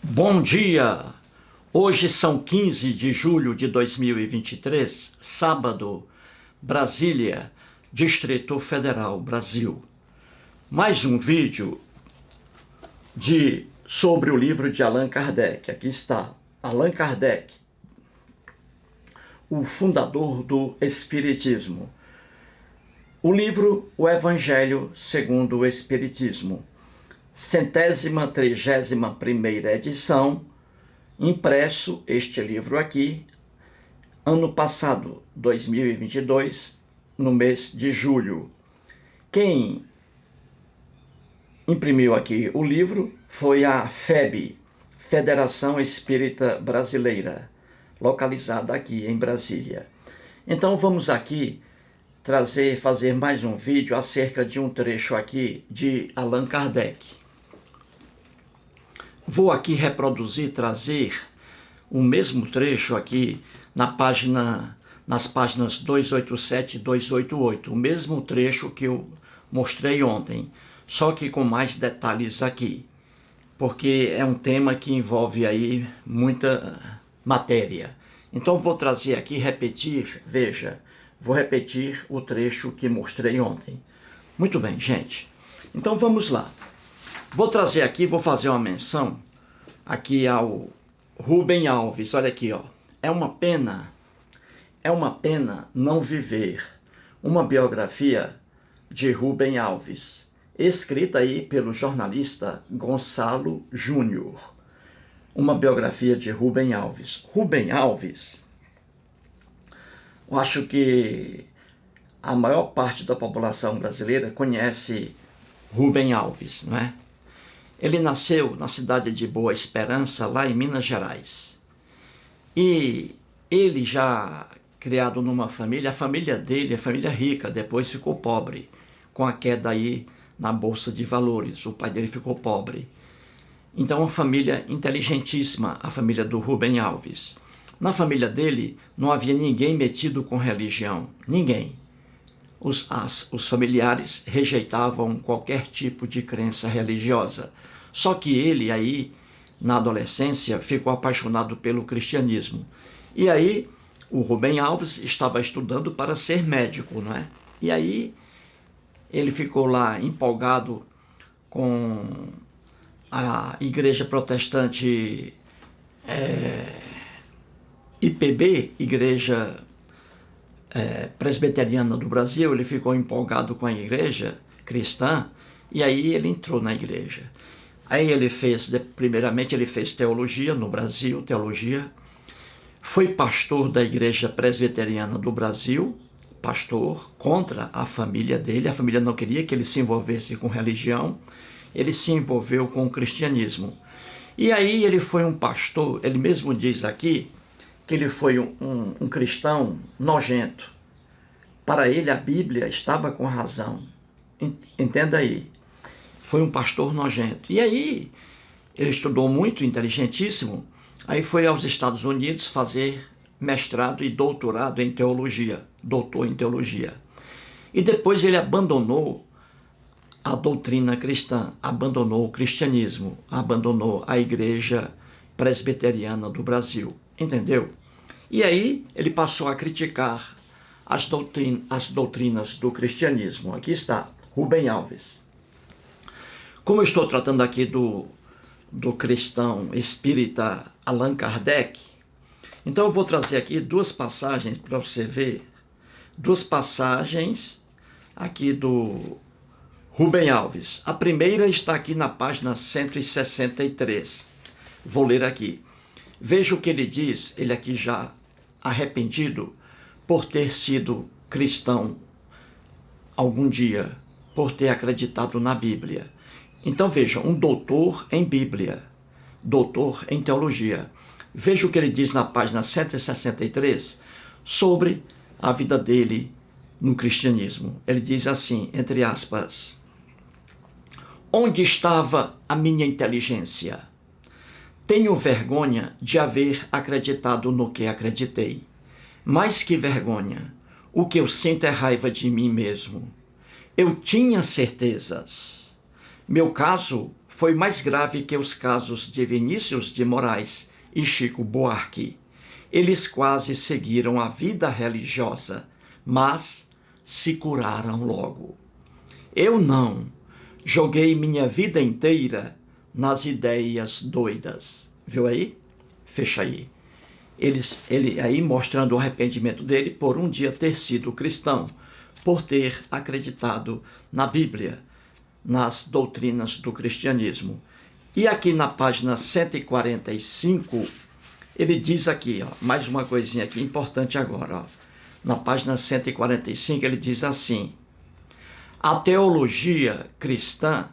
Bom dia! Hoje são 15 de julho de 2023, sábado, Brasília, Distrito Federal, Brasil. Mais um vídeo sobre o livro de Allan Kardec. Aqui está, Allan Kardec, o fundador do Espiritismo. O livro O Evangelho segundo o Espiritismo. 131ª edição, impresso este livro aqui, ano passado, 2022, no mês de julho. Quem imprimiu aqui o livro foi a FEB, Federação Espírita Brasileira, localizada aqui em Brasília. Então vamos aqui fazer mais um vídeo acerca de um trecho aqui de Allan Kardec. Vou aqui trazer o mesmo trecho aqui nas páginas 287 e 288, o mesmo trecho que eu mostrei ontem, só que com mais detalhes aqui, porque é um tema que envolve aí muita matéria. Então vou trazer aqui, vou repetir o trecho que mostrei ontem. Muito bem, gente. Então vamos lá. Vou trazer aqui, vou fazer uma menção aqui ao Rubem Alves. Olha aqui, ó. É uma pena não viver. Uma biografia de Rubem Alves, escrita aí pelo jornalista Gonçalo Júnior. Uma biografia de Rubem Alves. Rubem Alves, eu acho que a maior parte da população brasileira conhece Rubem Alves, não é? Ele nasceu na cidade de Boa Esperança, lá em Minas Gerais. E ele já criado numa família, a família dele é família rica, depois ficou pobre, com a queda aí na Bolsa de Valores, o pai dele ficou pobre. Então uma família inteligentíssima, a família do Rubem Alves. Na família dele não havia ninguém metido com religião, ninguém. Os familiares rejeitavam qualquer tipo de crença religiosa. Só que ele aí, na adolescência, ficou apaixonado pelo cristianismo. E aí, o Rubem Alves estava estudando para ser médico, não é? E aí, ele ficou lá empolgado com a Igreja Protestante IPB, Igreja Presbiteriana do Brasil. Ele ficou empolgado com a igreja cristã e aí ele entrou na igreja. Aí primeiramente ele fez teologia no Brasil, foi pastor da Igreja Presbiteriana do Brasil, pastor contra a família dele, a família não queria que ele se envolvesse com religião, ele se envolveu com o cristianismo. E aí ele foi um pastor, ele mesmo diz aqui, que ele foi um cristão nojento. Para ele a Bíblia estava com razão. Entenda aí. Foi um pastor nojento. E aí ele estudou muito, inteligentíssimo. Aí foi aos Estados Unidos fazer mestrado e doutorado em teologia. Doutor em teologia. E depois ele abandonou a doutrina cristã, abandonou o cristianismo, abandonou a Igreja Presbiteriana do Brasil. Entendeu? E aí ele passou a criticar as doutrinas do cristianismo. Aqui está, Rubem Alves. Como eu estou tratando aqui do cristão espírita Allan Kardec, então eu vou trazer aqui duas passagens para você ver. Duas passagens aqui do Rubem Alves. A primeira está aqui na página 163. Vou ler aqui. Veja o que ele diz, ele aqui já arrependido por ter sido cristão algum dia, por ter acreditado na Bíblia. Então veja, um doutor em Bíblia, doutor em teologia. Veja o que ele diz na página 163 sobre a vida dele no cristianismo. Ele diz assim, entre aspas: onde estava a minha inteligência? Tenho vergonha de haver acreditado no que acreditei. Mais que vergonha, o que eu sinto é raiva de mim mesmo. Eu tinha certezas. Meu caso foi mais grave que os casos de Vinícius de Moraes e Chico Buarque. Eles quase seguiram a vida religiosa, mas se curaram logo. Eu não. Joguei minha vida inteira nas ideias doidas. Viu aí? Fecha aí. Ele aí mostrando o arrependimento dele por um dia ter sido cristão, por ter acreditado na Bíblia, nas doutrinas do cristianismo. E aqui na página 145, ele diz aqui, ó, mais uma coisinha aqui importante agora. Ó. Na página 145 ele diz assim: a teologia cristã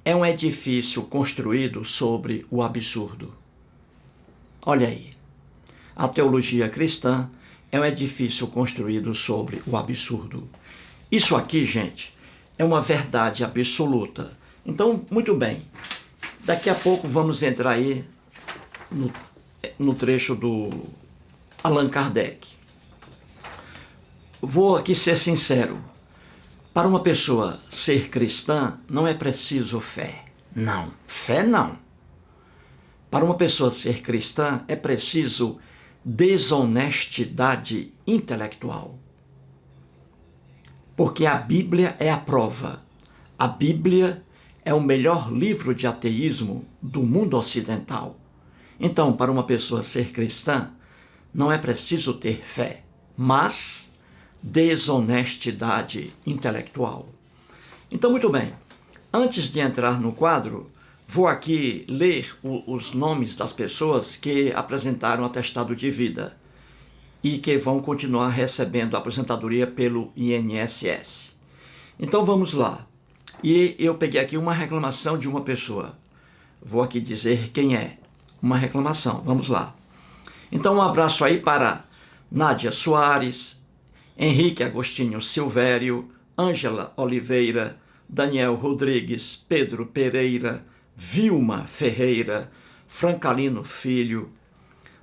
é um edifício construído sobre o absurdo. Olha aí. A teologia cristã é um edifício construído sobre o absurdo. Isso aqui, gente, é uma verdade absoluta. Então, muito bem. Daqui a pouco vamos entrar aí no trecho do Allan Kardec. Vou aqui ser sincero. Para uma pessoa ser cristã, não é preciso fé. Não, fé não. Para uma pessoa ser cristã, é preciso desonestidade intelectual. Porque a Bíblia é a prova. A Bíblia é o melhor livro de ateísmo do mundo ocidental. Então, para uma pessoa ser cristã, não é preciso ter fé, mas desonestidade intelectual. Então, muito bem. Antes de entrar no quadro, vou aqui ler os nomes das pessoas que apresentaram atestado de vida e que vão continuar recebendo a aposentadoria pelo INSS. Então vamos lá. E eu peguei aqui uma reclamação de uma pessoa. Vou aqui dizer quem é. Uma reclamação. Vamos lá. Então um abraço aí para Nádia Soares, Henrique Agostinho Silvério, Ângela Oliveira, Daniel Rodrigues, Pedro Pereira, Vilma Ferreira, Francalino Filho,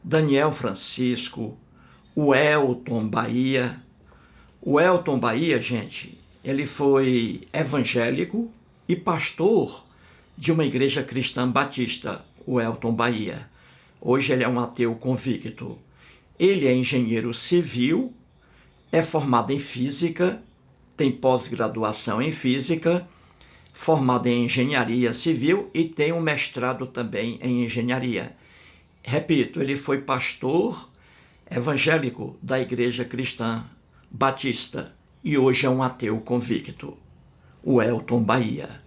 Daniel Francisco, o Elton Bahia. O Elton Bahia, gente, ele foi evangélico e pastor de uma igreja cristã batista, o Elton Bahia. Hoje ele é um ateu convicto. Ele é engenheiro civil, é formado em física, tem pós-graduação em física, formado em engenharia civil e tem um mestrado também em engenharia. Repito, ele foi pastor evangélico da Igreja Cristã Batista e hoje é um ateu convicto, o Elton Bahia.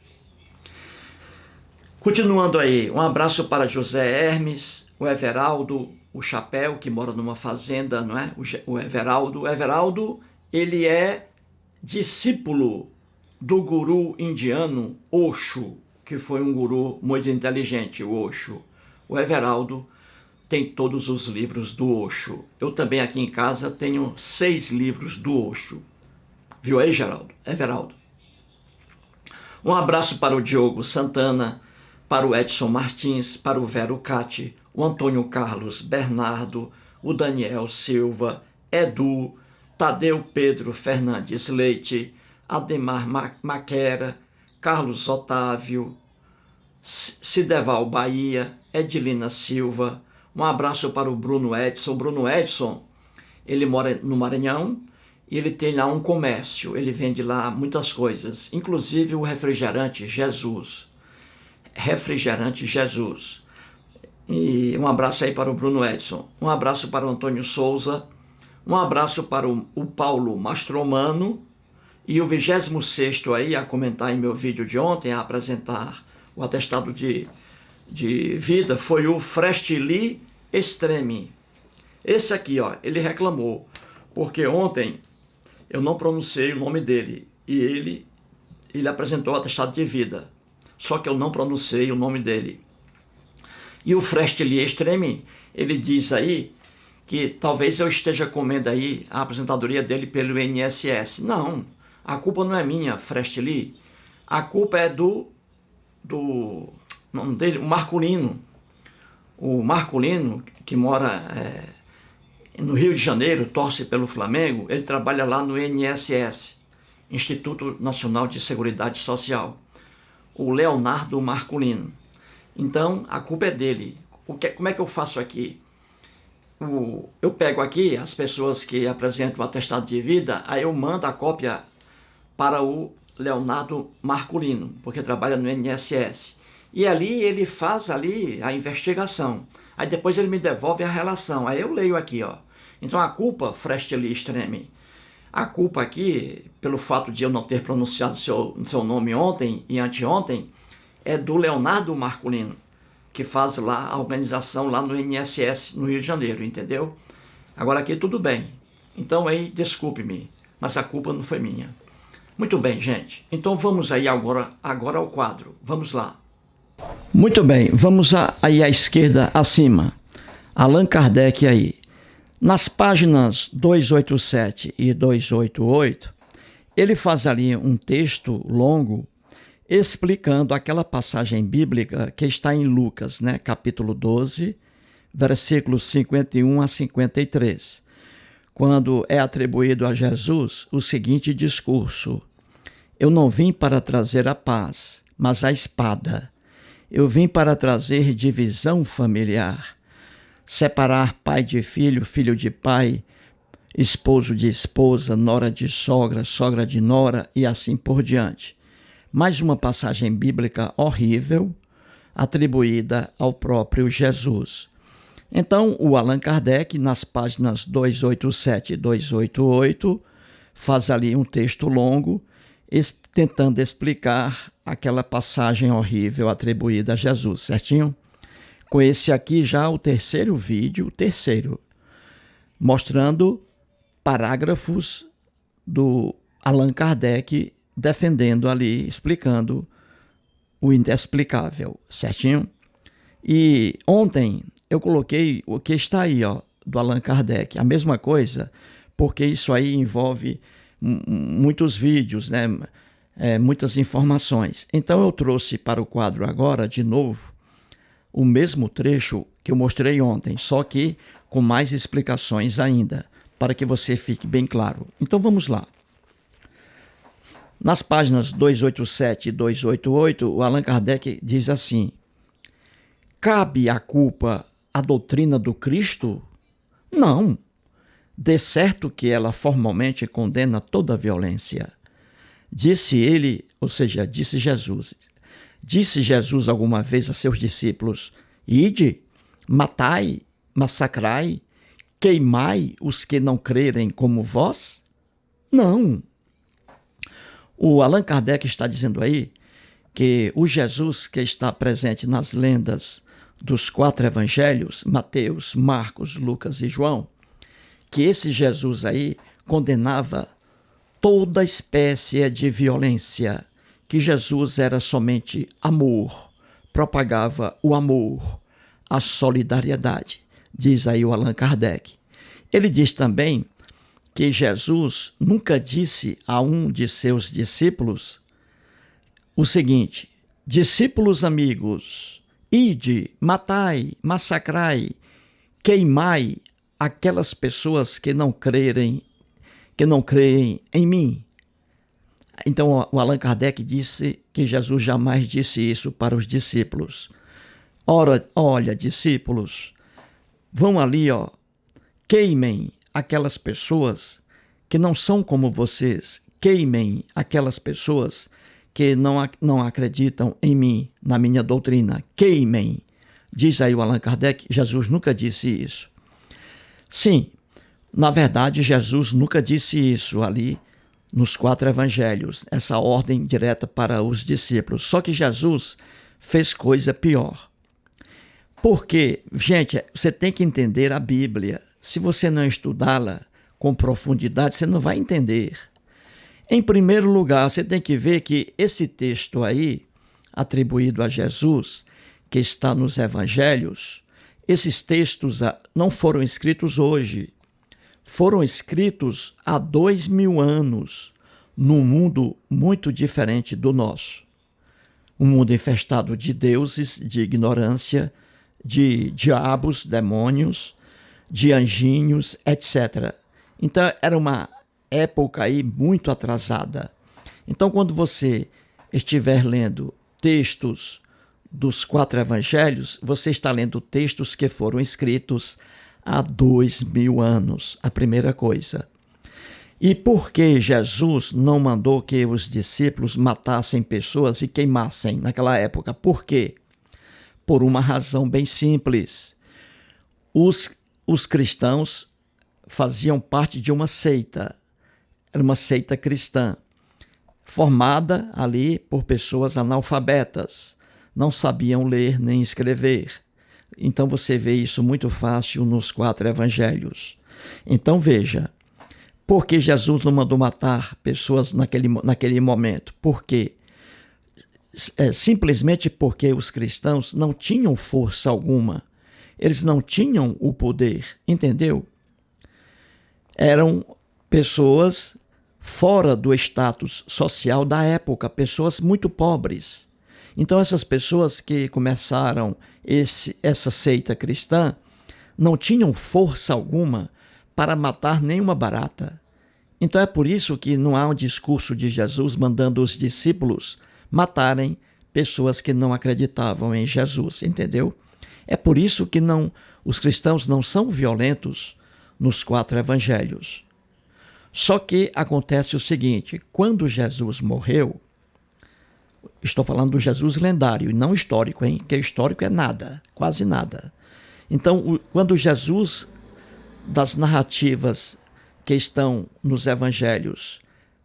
Continuando aí, um abraço para José Hermes, o Everaldo, o Chapéu, que mora numa fazenda, não é? O Everaldo. O Everaldo, ele é discípulo do guru indiano Osho, que foi um guru muito inteligente, o Osho. O Everaldo tem todos os livros do Osho. Eu também aqui em casa tenho 6 livros do Osho. Viu aí, Everaldo? Um abraço para o Diogo Santana, para o Edson Martins, para o Vero Cati, o Antônio Carlos Bernardo, o Daniel Silva, Edu, Tadeu Pedro Fernandes Leite, Ademar Maquera, Carlos Otávio, Cideval Bahia, Edilina Silva. Um abraço para o Bruno Edson. Bruno Edson, ele mora no Maranhão e ele tem lá um comércio. Ele vende lá muitas coisas, inclusive o refrigerante Jesus. Refrigerante Jesus. E um abraço aí para o Bruno Edson. Um abraço para o Antônio Souza. Um abraço para o Paulo Mastromano. E o 26º aí a comentar em meu vídeo de ontem, a apresentar o atestado de vida, foi o Frestili Extreme. Esse aqui, ó, ele reclamou, porque ontem eu não pronunciei o nome dele, e ele apresentou o atestado de vida, só que eu não pronunciei o nome dele. E o Frestili Extreme, ele diz aí que talvez eu esteja comendo aí a aposentadoria dele pelo INSS. Não, a culpa não é minha, Frestili. A culpa é do nome dele, o Marculino. O Marculino, que mora no Rio de Janeiro, torce pelo Flamengo, ele trabalha lá no INSS, Instituto Nacional de Seguridade Social. o Leonardo Marculino. Então, a culpa é dele. Como é que eu faço aqui? Eu pego aqui as pessoas que apresentam o atestado de vida, aí eu mando a cópia para o Leonardo Marculino, porque trabalha no INSS. E ali ele faz ali a investigação. Aí depois ele me devolve a relação. Aí eu leio aqui, ó. Então a culpa, Fresteli Extreme, a culpa aqui, pelo fato de eu não ter pronunciado seu nome ontem e anteontem, é do Leonardo Marculino, que faz lá a organização lá no INSS no Rio de Janeiro, entendeu? Agora aqui tudo bem. Então aí, desculpe-me, mas a culpa não foi minha. Muito bem, gente. Então vamos aí agora ao quadro. Vamos lá. Muito bem, vamos aí à esquerda acima. Allan Kardec aí. Nas páginas 287 e 288, ele faz ali um texto longo explicando aquela passagem bíblica que está em Lucas, né, capítulo 12, versículos 51 a 53, quando é atribuído a Jesus o seguinte discurso: eu não vim para trazer a paz, mas a espada. Eu vim para trazer divisão familiar, separar pai de filho, filho de pai, esposo de esposa, nora de sogra, sogra de nora e assim por diante. Mais uma passagem bíblica horrível atribuída ao próprio Jesus. Então, o Allan Kardec, nas páginas 287 e 288, faz ali um texto longo tentando explicar aquela passagem horrível atribuída a Jesus, certinho? Com esse aqui já o terceiro vídeo, mostrando parágrafos do Allan Kardec defendendo ali, explicando o inexplicável, certinho? E ontem eu coloquei o que está aí, ó, do Allan Kardec, a mesma coisa, porque isso aí envolve muitos vídeos, né? Muitas informações. Então eu trouxe para o quadro agora, de novo, o mesmo trecho que eu mostrei ontem, só que com mais explicações ainda, para que você fique bem claro. Então vamos lá. Nas páginas 287 e 288, o Allan Kardec diz assim: cabe a culpa à doutrina do Cristo? Não. De certo que ela formalmente condena toda a violência. Disse ele, ou seja, disse Jesus. Disse Jesus alguma vez a seus discípulos: ide, matai, massacrai, queimai os que não crerem como vós? Não. O Allan Kardec está dizendo aí que o Jesus que está presente nas lendas dos 4 evangelhos, Mateus, Marcos, Lucas e João, que esse Jesus aí condenava toda espécie de violência, que Jesus era somente amor, propagava o amor, a solidariedade, diz aí o Allan Kardec. Ele diz também que Jesus nunca disse a um de seus discípulos o seguinte: discípulos amigos, ide, matai, massacrai, queimai aquelas pessoas que não creem em mim. Então o Allan Kardec disse que Jesus jamais disse isso para os discípulos. Ora, olha, discípulos, vão ali, ó, queimem aquelas pessoas que não são como vocês, queimem aquelas pessoas que não acreditam em mim, na minha doutrina, queimem. Diz aí o Allan Kardec, Jesus nunca disse isso. Sim, na verdade, Jesus nunca disse isso ali nos 4 evangelhos, essa ordem direta para os discípulos. Só que Jesus fez coisa pior. Porque, gente, você tem que entender a Bíblia. Se você não estudá-la com profundidade, você não vai entender. Em primeiro lugar, você tem que ver que esse texto aí, atribuído a Jesus, que está nos evangelhos, esses textos não foram escritos hoje. Foram escritos há 2000 anos, num mundo muito diferente do nosso. Um mundo infestado de deuses, de ignorância, de diabos, demônios, de anjinhos, etc. Então, era uma época aí muito atrasada. Então, quando você estiver lendo textos dos 4 evangelhos, você está lendo textos que foram escritos há 2000 anos, a primeira coisa. E por que Jesus não mandou que os discípulos matassem pessoas e queimassem naquela época? Por quê? Por uma razão bem simples. Os cristãos faziam parte de uma seita, era uma seita cristã, formada ali por pessoas analfabetas, não sabiam ler nem escrever. Então você vê isso muito fácil nos 4 evangelhos. Então veja, por que Jesus não mandou matar pessoas naquele momento? Por quê? Simplesmente porque os cristãos não tinham força alguma. Eles não tinham o poder, entendeu? Eram pessoas fora do status social da época, pessoas muito pobres. Então essas pessoas que começaram essa seita cristã não tinham força alguma para matar nenhuma barata. Então é por isso que não há um discurso de Jesus mandando os discípulos matarem pessoas que não acreditavam em Jesus, entendeu? É por isso que os cristãos não são violentos nos 4 evangelhos. Só que acontece o seguinte, quando Jesus morreu, estou falando do Jesus lendário e não histórico, hein? Que histórico é nada, quase nada. Então, quando Jesus, das narrativas que estão nos evangelhos,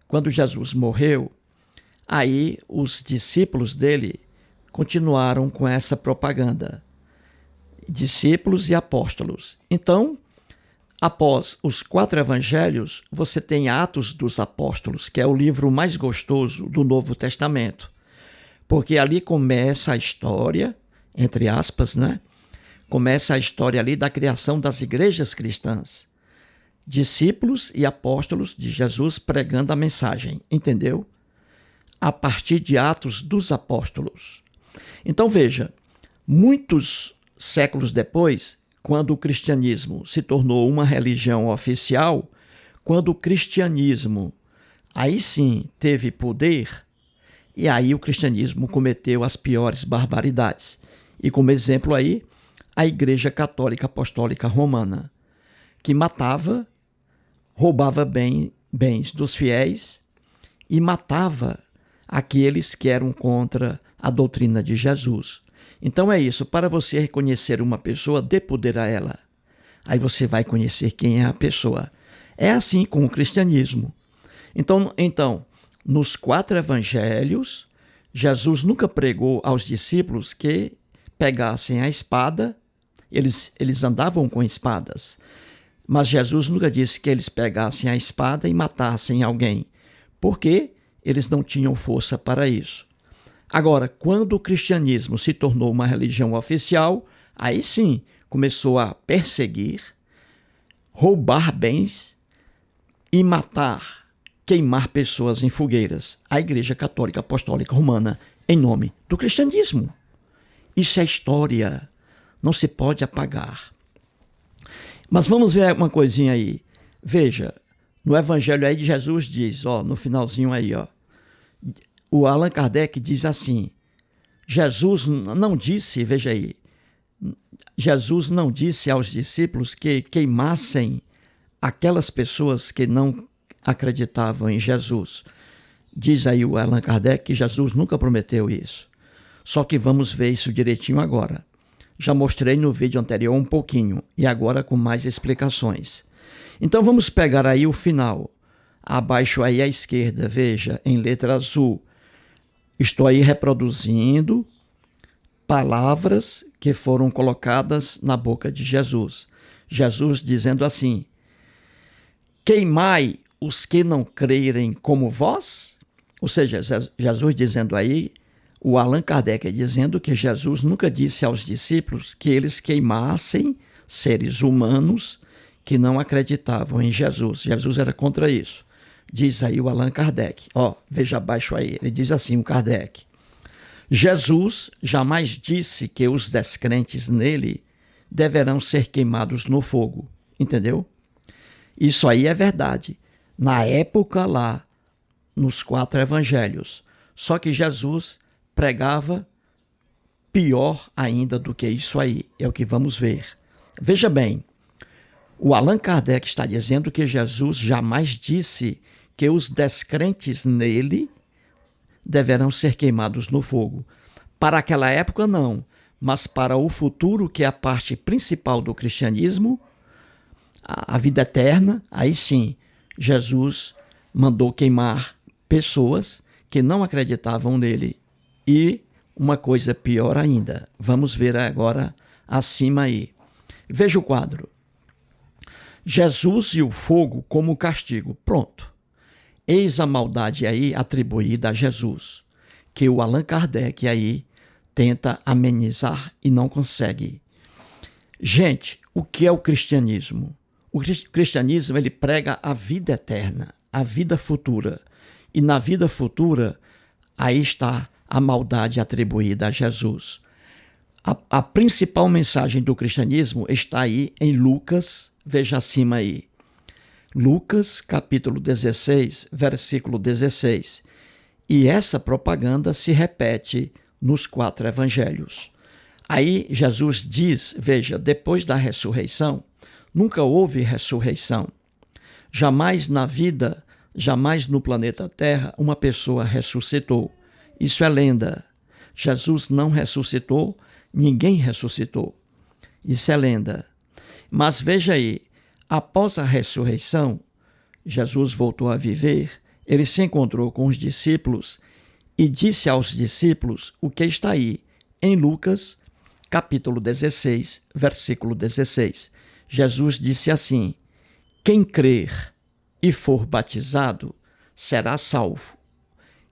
quando Jesus morreu, aí os discípulos dele continuaram com essa propaganda. Discípulos e apóstolos. Então, após os 4 evangelhos, você tem Atos dos Apóstolos, que é o livro mais gostoso do Novo Testamento. Porque ali começa a história, entre aspas, né? Começa a história ali da criação das igrejas cristãs. Discípulos e apóstolos de Jesus pregando a mensagem, entendeu? A partir de Atos dos Apóstolos. Então veja, muitos séculos depois, quando o cristianismo se tornou uma religião oficial, quando o cristianismo aí sim teve poder, e aí o cristianismo cometeu as piores barbaridades. E como exemplo aí, a Igreja Católica Apostólica Romana, que matava, roubava bens dos fiéis e matava aqueles que eram contra a doutrina de Jesus. Então é isso, para você reconhecer uma pessoa, dê poder a ela. Aí você vai conhecer quem é a pessoa. É assim com o cristianismo. Então, nos 4 evangelhos, Jesus nunca pregou aos discípulos que pegassem a espada, eles andavam com espadas, mas Jesus nunca disse que eles pegassem a espada e matassem alguém, porque eles não tinham força para isso. Agora, quando o cristianismo se tornou uma religião oficial, aí sim começou a perseguir, roubar bens e matar, queimar pessoas em fogueiras. A Igreja Católica Apostólica Romana, em nome do cristianismo. Isso é história, não se pode apagar. Mas vamos ver uma coisinha aí. Veja, no Evangelho aí de Jesus diz, no finalzinho aí, o Allan Kardec diz assim, Jesus não disse, veja aí, Jesus não disse aos discípulos que queimassem aquelas pessoas que não acreditavam em Jesus. Diz aí o Allan Kardec que Jesus nunca prometeu isso. Só que vamos ver isso direitinho agora. Já mostrei no vídeo anterior um pouquinho e agora com mais explicações. Então vamos pegar aí o final. Abaixo aí à esquerda, veja, em letra azul. Estou aí reproduzindo palavras que foram colocadas na boca de Jesus. Jesus dizendo assim, queimai os que não crerem como vós? Ou seja, Jesus dizendo aí, o Allan Kardec dizendo que Jesus nunca disse aos discípulos que eles queimassem seres humanos que não acreditavam em Jesus. Jesus era contra isso. Diz aí o Allan Kardec. Veja abaixo aí. Ele diz assim, o Kardec. Jesus jamais disse que os descrentes nele deverão ser queimados no fogo. Entendeu? Isso aí é verdade. Na época lá, nos 4 evangelhos. Só que Jesus pregava pior ainda do que isso aí. É o que vamos ver. Veja bem, o Allan Kardec está dizendo que Jesus jamais disse que os descrentes nele deverão ser queimados no fogo. Para aquela época, não, mas para o futuro, que é a parte principal do cristianismo, a vida eterna, aí sim, Jesus mandou queimar pessoas que não acreditavam nele. E uma coisa pior ainda, vamos ver agora acima aí. Veja o quadro. Jesus e o fogo como castigo. Pronto. Eis a maldade aí atribuída a Jesus, que o Allan Kardec aí tenta amenizar e não consegue. Gente, o que é o cristianismo? O cristianismo, ele prega a vida eterna, a vida futura. E na vida futura, aí está a maldade atribuída a Jesus. A principal mensagem do cristianismo está aí em Lucas, veja acima aí. Lucas, capítulo 16, versículo 16. E essa propaganda se repete nos 4 evangelhos. Aí Jesus diz, veja, depois da ressurreição, nunca houve ressurreição. Jamais na vida, jamais no planeta Terra, uma pessoa ressuscitou. Isso é lenda. Jesus não ressuscitou, ninguém ressuscitou. Isso é lenda. Mas veja aí, após a ressurreição, Jesus voltou a viver, ele se encontrou com os discípulos e disse aos discípulos o que está aí, em Lucas, capítulo 16, versículo 16. Jesus disse assim: quem crer e for batizado será salvo.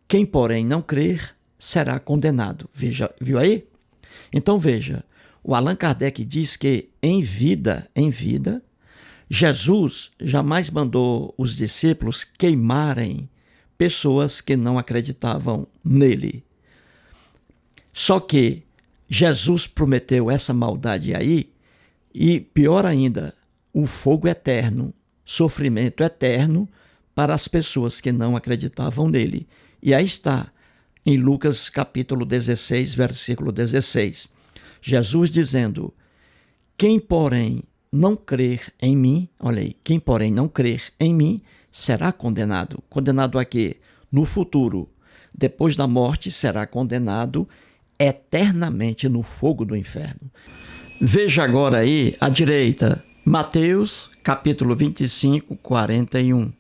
Quem, porém, não crer será condenado. Veja, viu aí? Então veja, o Allan Kardec diz que em vida, Jesus jamais mandou os discípulos queimarem pessoas que não acreditavam nele. Só que Jesus prometeu essa maldade aí e, pior ainda, o fogo eterno, sofrimento eterno para as pessoas que não acreditavam nele. E aí está, em Lucas capítulo 16, versículo 16. Jesus dizendo: quem, porém, não crer em mim, olha aí, quem, porém, não crer em mim, será condenado. Condenado a quê? No futuro, depois da morte, será condenado eternamente no fogo do inferno. Veja agora aí, à direita, Mateus, capítulo 25, 41.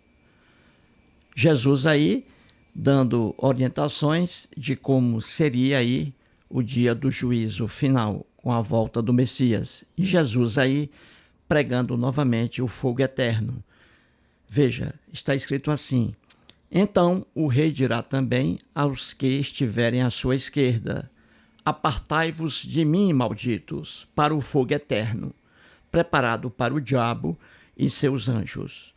Jesus aí dando orientações de como seria aí o dia do juízo final, com a volta do Messias. E Jesus aí pregando novamente o fogo eterno. Veja, está escrito assim: então o rei dirá também aos que estiverem à sua esquerda: apartai-vos de mim, malditos, para o fogo eterno, preparado para o diabo e seus anjos.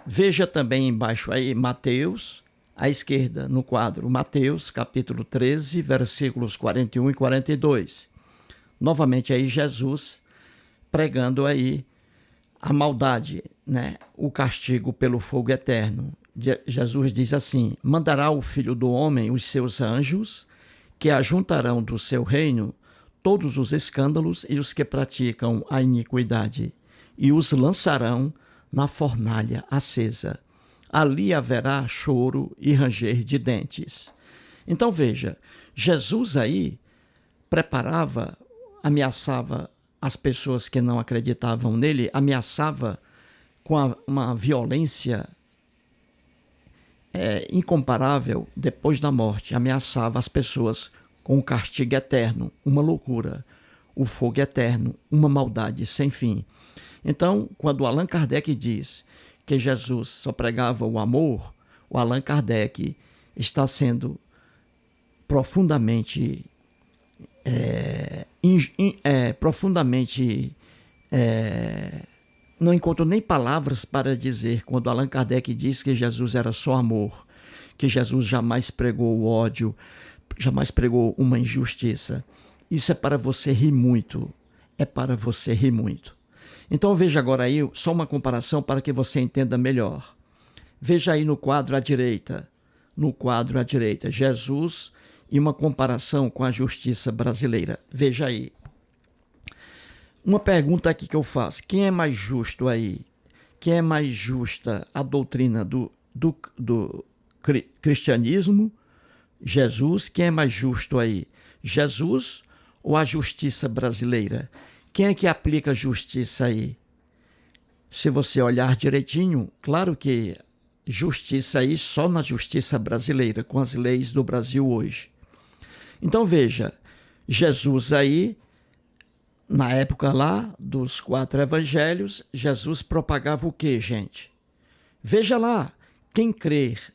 Veja também embaixo aí Mateus, à esquerda, no quadro, Mateus, capítulo 13, versículos 41 e 42. Novamente aí Jesus pregando aí a maldade, né? O castigo pelo fogo eterno. Jesus diz assim: mandará o Filho do Homem os seus anjos, que ajuntarão do seu reino todos os escândalos e os que praticam a iniquidade, e os lançarão na fornalha acesa. Ali haverá choro e ranger de dentes. Então veja, Jesus aí preparava, ameaçava as pessoas que não acreditavam nele, ameaçava com uma violência incomparável depois da morte, ameaçava as pessoas com o castigo eterno, uma loucura, o fogo eterno, uma maldade sem fim. Então, quando Allan Kardec diz que Jesus só pregava o amor, o Allan Kardec está sendo profundamente não encontro nem palavras para dizer quando Allan Kardec diz que Jesus era só amor, que Jesus jamais pregou o ódio, jamais pregou uma injustiça. Isso é para você rir muito, é para você rir muito. Então veja agora aí só uma comparação para que você entenda melhor. Veja aí no quadro à direita, Jesus e uma comparação com a justiça brasileira. Veja aí. Uma pergunta aqui que eu faço. Quem é mais justo aí? Quem é mais justa, a doutrina do cristianismo? Jesus. Quem é mais justo aí? Jesus ou a justiça brasileira? Quem é que aplica a justiça aí? Se você olhar direitinho, claro que justiça aí só na justiça brasileira, com as leis do Brasil hoje. Então veja, Jesus aí, na época lá dos 4 evangelhos, Jesus propagava o quê, gente? Veja lá, quem crer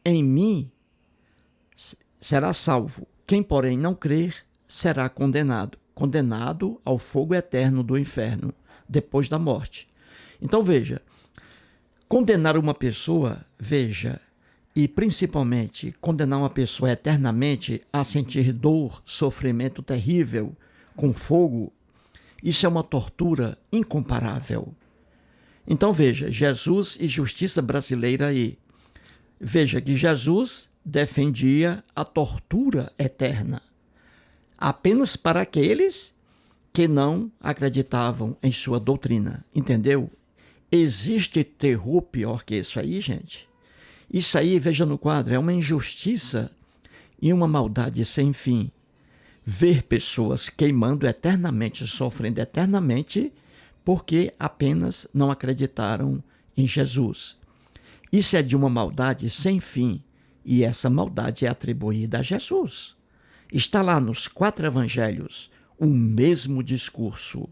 em mim será salvo. Quem, porém, não crer será condenado. Condenado ao fogo eterno do inferno, depois da morte. Então veja, condenar uma pessoa, veja, e principalmente condenar uma pessoa eternamente a sentir dor, sofrimento terrível, com fogo, isso é uma tortura incomparável. Então veja, Jesus e justiça brasileira aí. Veja que Jesus defendia a tortura eterna, apenas para aqueles que não acreditavam em sua doutrina, entendeu? Existe terror pior que isso aí, gente? Isso aí, veja no quadro, é uma injustiça e uma maldade sem fim. Ver pessoas queimando eternamente, sofrendo eternamente, porque apenas não acreditaram em Jesus. Isso é de uma maldade sem fim, e essa maldade é atribuída a Jesus. Está lá nos 4 evangelhos o mesmo discurso.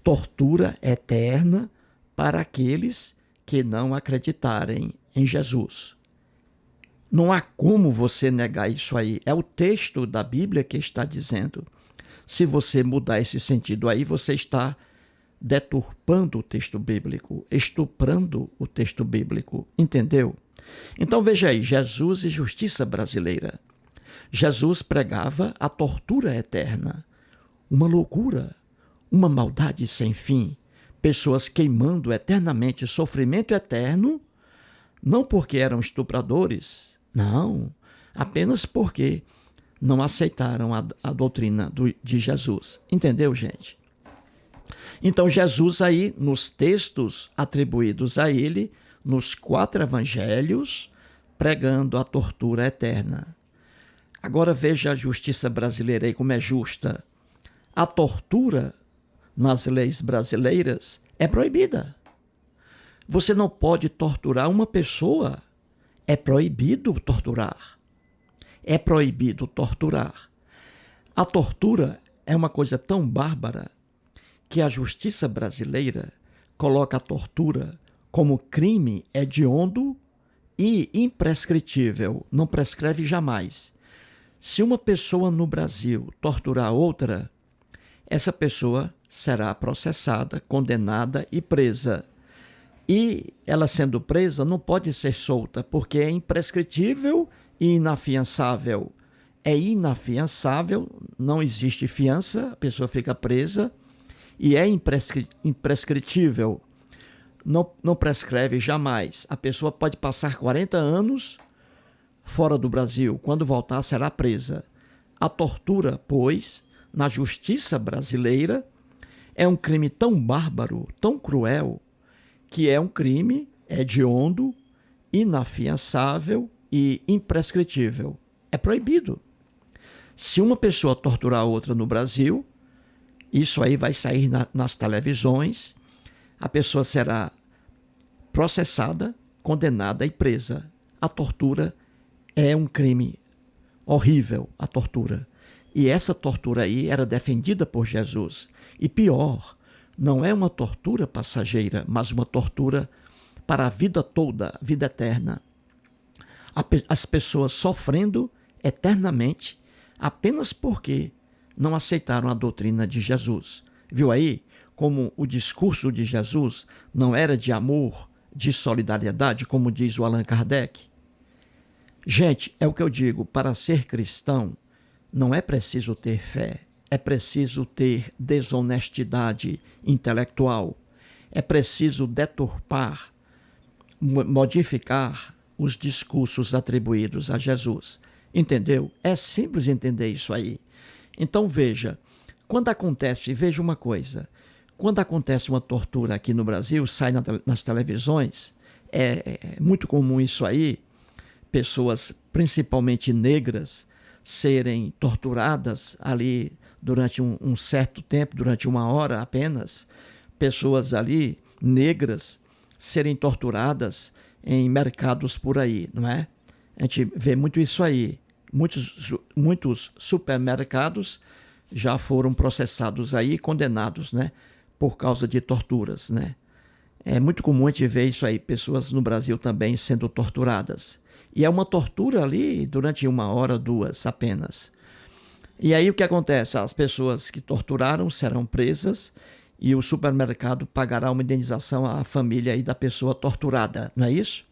Tortura eterna para aqueles que não acreditarem em Jesus. Não há como você negar isso aí. É o texto da Bíblia que está dizendo. Se você mudar esse sentido aí, você está deturpando o texto bíblico, estuprando o texto bíblico. Entendeu? Então veja aí, Jesus e justiça brasileira. Jesus pregava a tortura eterna. Uma loucura, uma maldade sem fim. Pessoas queimando eternamente, sofrimento eterno, não porque eram estupradores, não, apenas porque não aceitaram a doutrina de Jesus. Entendeu, gente? Então, Jesus aí, nos textos atribuídos a ele, nos 4 evangelhos, pregando a tortura eterna. Agora veja a justiça brasileira aí como é justa. A tortura nas leis brasileiras é proibida. Você não pode torturar uma pessoa. É proibido torturar. É proibido torturar. A tortura é uma coisa tão bárbara que a justiça brasileira coloca a tortura como crime hediondo e imprescritível. Não prescreve jamais. Se uma pessoa no Brasil torturar outra, essa pessoa será processada, condenada e presa. E ela sendo presa não pode ser solta, porque é imprescritível e inafiançável. É inafiançável, não existe fiança, a pessoa fica presa, e é imprescritível, não prescreve jamais. A pessoa pode passar 40 anos fora do Brasil, quando voltar será presa. A tortura, pois, na justiça brasileira, é um crime tão bárbaro, tão cruel, que é um crime hediondo, inafiançável e imprescritível. É proibido. Se uma pessoa torturar outra no Brasil, isso aí vai sair nas televisões, a pessoa será processada, condenada e presa. A tortura é um crime horrível, a tortura. E essa tortura aí era defendida por Jesus. E pior, não é uma tortura passageira, mas uma tortura para a vida toda, vida eterna. As pessoas sofrendo eternamente apenas porque não aceitaram a doutrina de Jesus. Viu aí como o discurso de Jesus não era de amor, de solidariedade, como diz o Allan Kardec? Gente, é o que eu digo, para ser cristão, não é preciso ter fé, é preciso ter desonestidade intelectual, é preciso deturpar, modificar os discursos atribuídos a Jesus. Entendeu? É simples entender isso aí. Então veja, veja uma coisa, quando acontece uma tortura aqui no Brasil, sai nas televisões, é muito comum isso aí, pessoas, principalmente negras, serem torturadas ali durante um certo tempo, durante 1 hora apenas, pessoas ali, negras, serem torturadas em mercados por aí, não é? A gente vê muito isso aí. Muitos supermercados já foram processados aí, condenados, né? Por causa de torturas, né? É muito comum a gente ver isso aí, pessoas no Brasil também sendo torturadas. E é uma tortura ali durante 1 hora, 2 apenas. E aí o que acontece? As pessoas que torturaram serão presas e o supermercado pagará uma indenização à família aí da pessoa torturada, não é isso?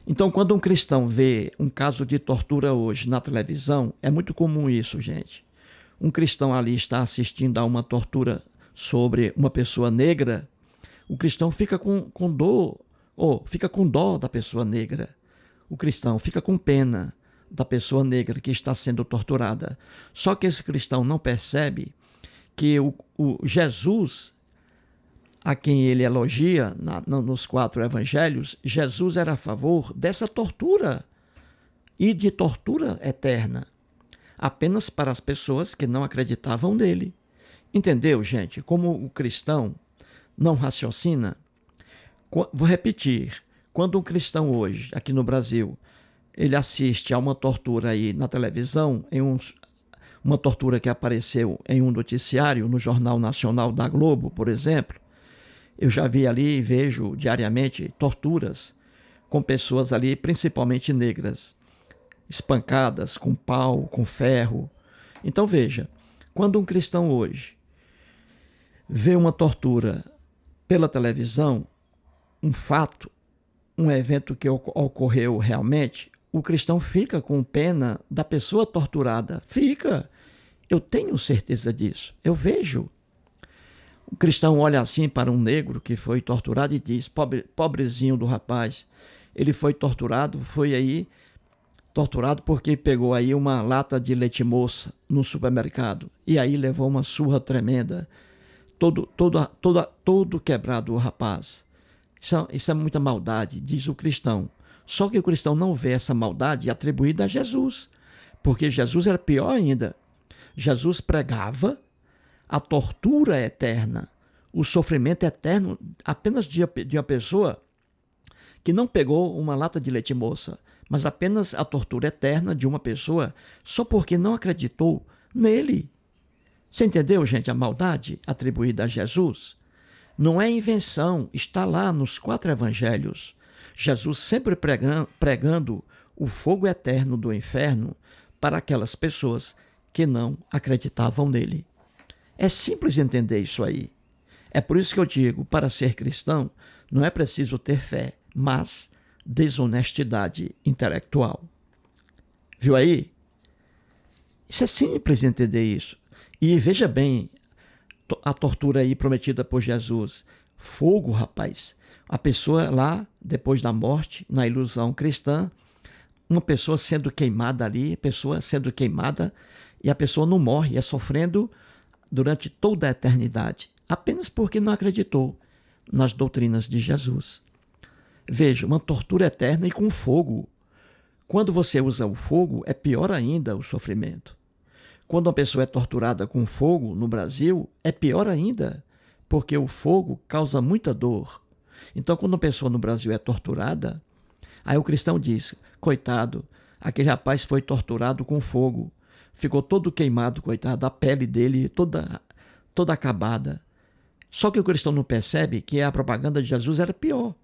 Então, quando um cristão vê um caso de tortura hoje na televisão, é muito comum isso, gente. Um cristão ali está assistindo a uma tortura sobre uma pessoa negra, o cristão fica com dor, ou fica com dó da pessoa negra. O cristão fica com pena da pessoa negra que está sendo torturada. Só que esse cristão não percebe que o Jesus, a quem ele elogia nos 4 evangelhos, Jesus era a favor dessa tortura e de tortura eterna, apenas para as pessoas que não acreditavam nele. Entendeu, gente? Como o cristão não raciocina? Vou repetir. Quando um cristão hoje, aqui no Brasil, ele assiste a uma tortura aí na televisão, uma tortura que apareceu em um noticiário, no Jornal Nacional da Globo, por exemplo, eu já vi ali e vejo diariamente torturas com pessoas ali, principalmente negras, espancadas com pau, com ferro. Então veja, quando um cristão hoje vê uma tortura pela televisão, um fato, um evento que ocorreu realmente, o cristão fica com pena da pessoa torturada. Fica. Eu tenho certeza disso. Eu vejo. O cristão olha assim para um negro que foi torturado e diz, pobrezinho do rapaz, ele foi torturado porque pegou aí uma lata de leite moça no supermercado e aí levou uma surra tremenda, todo quebrado o rapaz. Isso é muita maldade, diz o cristão. Só que o cristão não vê essa maldade atribuída a Jesus, porque Jesus era pior ainda. Jesus pregava a tortura eterna, o sofrimento eterno apenas de uma pessoa que não pegou uma lata de leite moça, mas apenas a tortura eterna de uma pessoa só porque não acreditou nele. Você entendeu, gente, a maldade atribuída a Jesus? Não é invenção, está lá nos 4 evangelhos. Jesus sempre pregando o fogo eterno do inferno para aquelas pessoas que não acreditavam nele. É simples entender isso aí. É por isso que eu digo, para ser cristão, não é preciso ter fé, mas desonestidade intelectual. Viu aí? Isso é simples entender isso. E veja bem, a tortura aí prometida por Jesus. Fogo, rapaz. A pessoa lá, depois da morte, na ilusão cristã, uma pessoa sendo queimada ali, e a pessoa não morre, é sofrendo durante toda a eternidade, apenas porque não acreditou nas doutrinas de Jesus. Veja, uma tortura eterna e com fogo. Quando você usa o fogo, é pior ainda o sofrimento. Quando uma pessoa é torturada com fogo no Brasil, é pior ainda, porque o fogo causa muita dor. Então, quando uma pessoa no Brasil é torturada, aí o cristão diz, coitado, aquele rapaz foi torturado com fogo, ficou todo queimado, coitado, a pele dele toda acabada. Só que o cristão não percebe que a propaganda de Jesus era pior.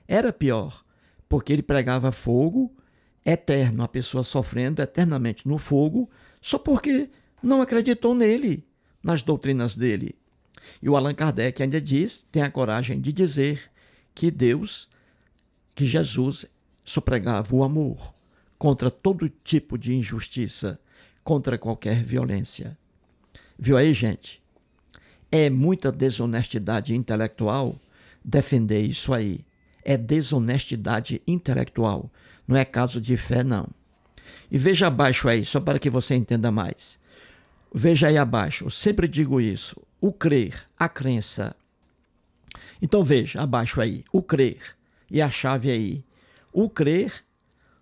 Era pior, porque ele pregava fogo eterno, a pessoa sofrendo eternamente no fogo, só porque não acreditou nele, nas doutrinas dele. E o Allan Kardec ainda tem a coragem de dizer que Jesus só pregava o amor contra todo tipo de injustiça, contra qualquer violência. Viu aí, gente? É muita desonestidade intelectual defender isso aí. É desonestidade intelectual. Não é caso de fé, não. E veja abaixo aí, só para que você entenda mais. Veja aí abaixo, eu sempre digo isso. O crer, a crença. Então veja abaixo aí, o crer. E a chave aí. O crer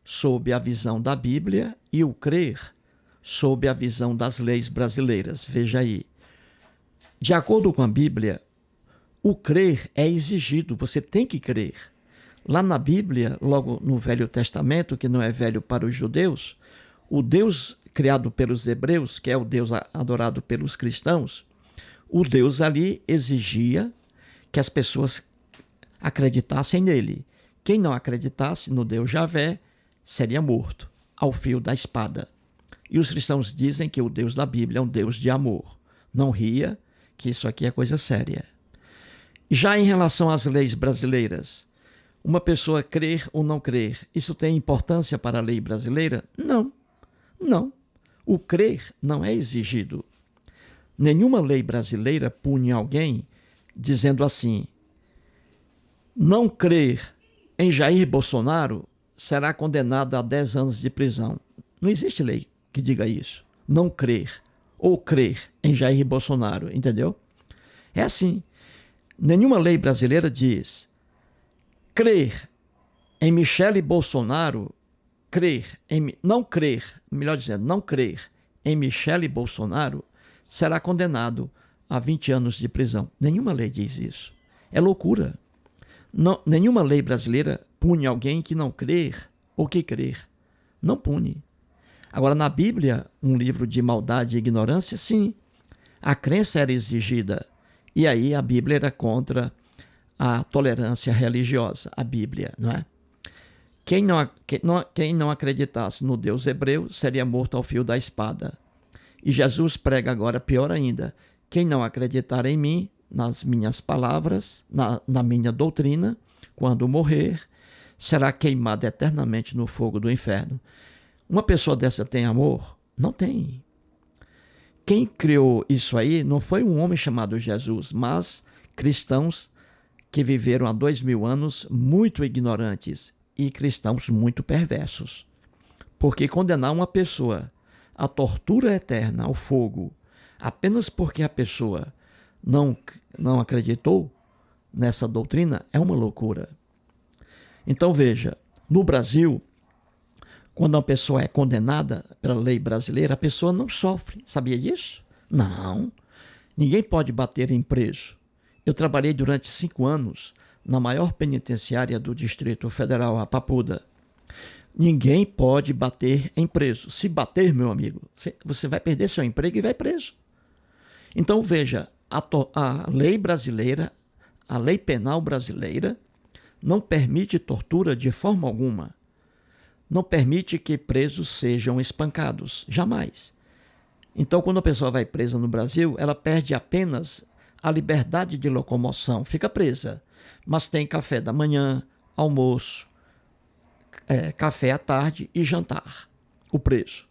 sob a visão da Bíblia e o crer sob a visão das leis brasileiras. Veja aí. De acordo com a Bíblia, o crer é exigido, você tem que crer. Lá na Bíblia, logo no Velho Testamento, que não é velho para os judeus, o Deus criado pelos hebreus, que é o Deus adorado pelos cristãos, o Deus ali exigia que as pessoas acreditassem nele. Quem não acreditasse no Deus Javé seria morto ao fio da espada. E os cristãos dizem que o Deus da Bíblia é um Deus de amor. Não ria, que isso aqui é coisa séria. Já em relação às leis brasileiras, uma pessoa crer ou não crer, isso tem importância para a lei brasileira? Não, não. O crer não é exigido. Nenhuma lei brasileira pune alguém dizendo assim: não crer em Jair Bolsonaro será condenado a 10 anos de prisão. Não existe lei que diga isso. Não crer ou crer em Jair Bolsonaro, entendeu? É assim. Nenhuma lei brasileira diz: crer em Michele Bolsonaro, não crer, melhor dizendo, não crer em Michele Bolsonaro será condenado a 20 anos de prisão. Nenhuma lei diz isso. É loucura. Não, nenhuma lei brasileira pune alguém que não crer ou que crer. Não pune. Agora, na Bíblia, um livro de maldade e ignorância, sim, a crença era exigida. E aí a Bíblia era contra a tolerância religiosa, a Bíblia, não é? Quem não acreditasse no Deus hebreu seria morto ao fio da espada. E Jesus prega agora pior ainda: quem não acreditar em mim, nas minhas palavras, na minha doutrina, quando morrer, será queimado eternamente no fogo do inferno. Uma pessoa dessa tem amor? Não tem. Quem criou isso aí não foi um homem chamado Jesus, mas cristãos que viveram há 2000 anos muito ignorantes e cristãos muito perversos. Porque condenar uma pessoa à tortura eterna, ao fogo, apenas porque a pessoa não acreditou nessa doutrina, é uma loucura. Então veja, no Brasil, quando uma pessoa é condenada pela lei brasileira, a pessoa não sofre. Sabia disso? Não. Ninguém pode bater em preso. Eu trabalhei durante 5 anos na maior penitenciária do Distrito Federal, a Papuda. Ninguém pode bater em preso. Se bater, meu amigo, você vai perder seu emprego e vai preso. Então veja, a lei brasileira, a lei penal brasileira, não permite tortura de forma alguma. Não permite que presos sejam espancados. Jamais. Então, quando a pessoa vai presa no Brasil, ela perde apenas a liberdade de locomoção. Fica presa. Mas tem café da manhã, almoço, café à tarde e jantar. O preso.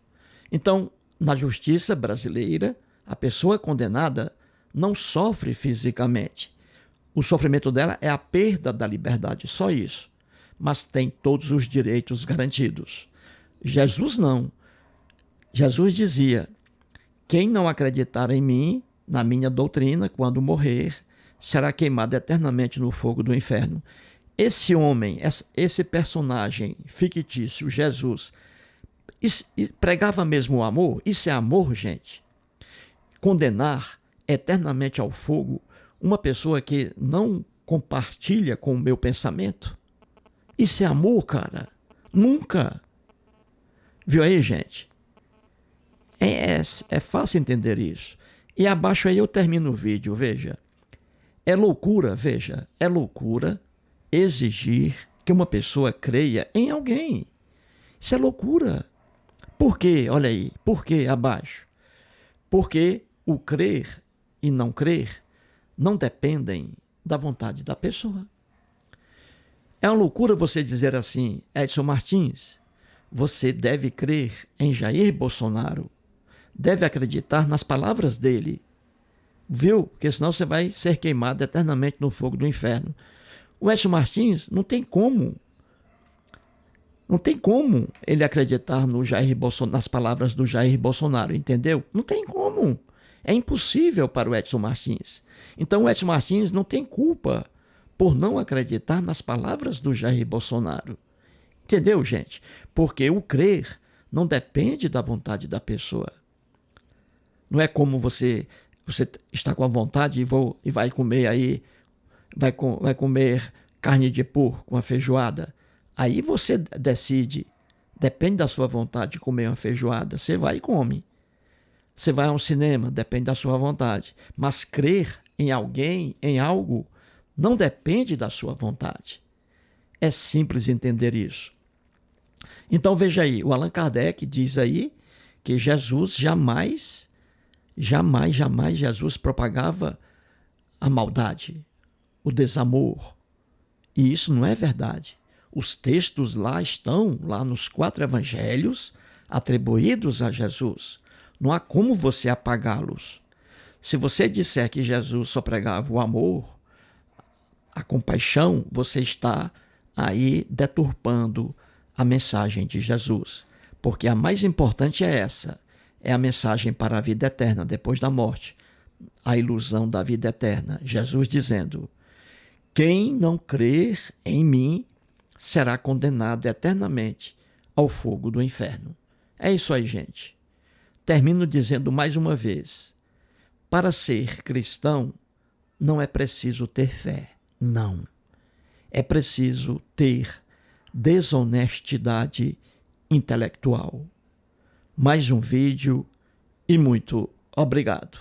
Então, na justiça brasileira, a pessoa condenada não sofre fisicamente. O sofrimento dela é a perda da liberdade, só isso. Mas tem todos os direitos garantidos. Jesus não. Jesus dizia: quem não acreditar em mim, na minha doutrina, quando morrer, será queimado eternamente no fogo do inferno. Esse homem, esse personagem fictício, Jesus, pregava mesmo o amor? Isso é amor, gente? Condenar eternamente ao fogo uma pessoa que não compartilha com o meu pensamento? Isso é amor, cara? Nunca. Viu aí, gente? É fácil entender isso. E abaixo aí eu termino o vídeo, veja. É loucura, veja, é loucura exigir que uma pessoa creia em alguém. Isso é loucura. Por quê? Olha aí, por quê abaixo? Porque o crer e não crer não dependem da vontade da pessoa. É uma loucura você dizer assim: Edson Martins, você deve crer em Jair Bolsonaro, deve acreditar nas palavras dele, viu? Porque senão você vai ser queimado eternamente no fogo do inferno. O Edson Martins não tem como Não tem como ele acreditar no Jair Bolsonaro, nas palavras do Jair Bolsonaro, entendeu? Não tem como. É impossível para o Edson Martins. Então o Edson Martins não tem culpa por não acreditar nas palavras do Jair Bolsonaro. Entendeu, gente? Porque o crer não depende da vontade da pessoa. Não é como você está com a vontade e vai comer aí, vai comer carne de porco, uma feijoada. Aí você decide, depende da sua vontade de comer uma feijoada, você vai e come. Você vai a um cinema, depende da sua vontade. Mas crer em alguém, em algo, não depende da sua vontade. É simples entender isso. Então veja aí, o Allan Kardec diz aí que Jesus jamais Jesus propagava a maldade, o desamor. E isso não é verdade. Os textos lá estão, lá nos 4 evangelhos, atribuídos a Jesus. Não há como você apagá-los. Se você disser que Jesus só pregava o amor, a compaixão, você está aí deturpando a mensagem de Jesus. Porque a mais importante é essa, é a mensagem para a vida eterna depois da morte, a ilusão da vida eterna. Jesus dizendo: quem não crer em mim será condenado eternamente ao fogo do inferno. É isso aí, gente. Termino dizendo mais uma vez: para ser cristão, não é preciso ter fé. Não. É preciso ter desonestidade intelectual. Mais um vídeo e muito obrigado.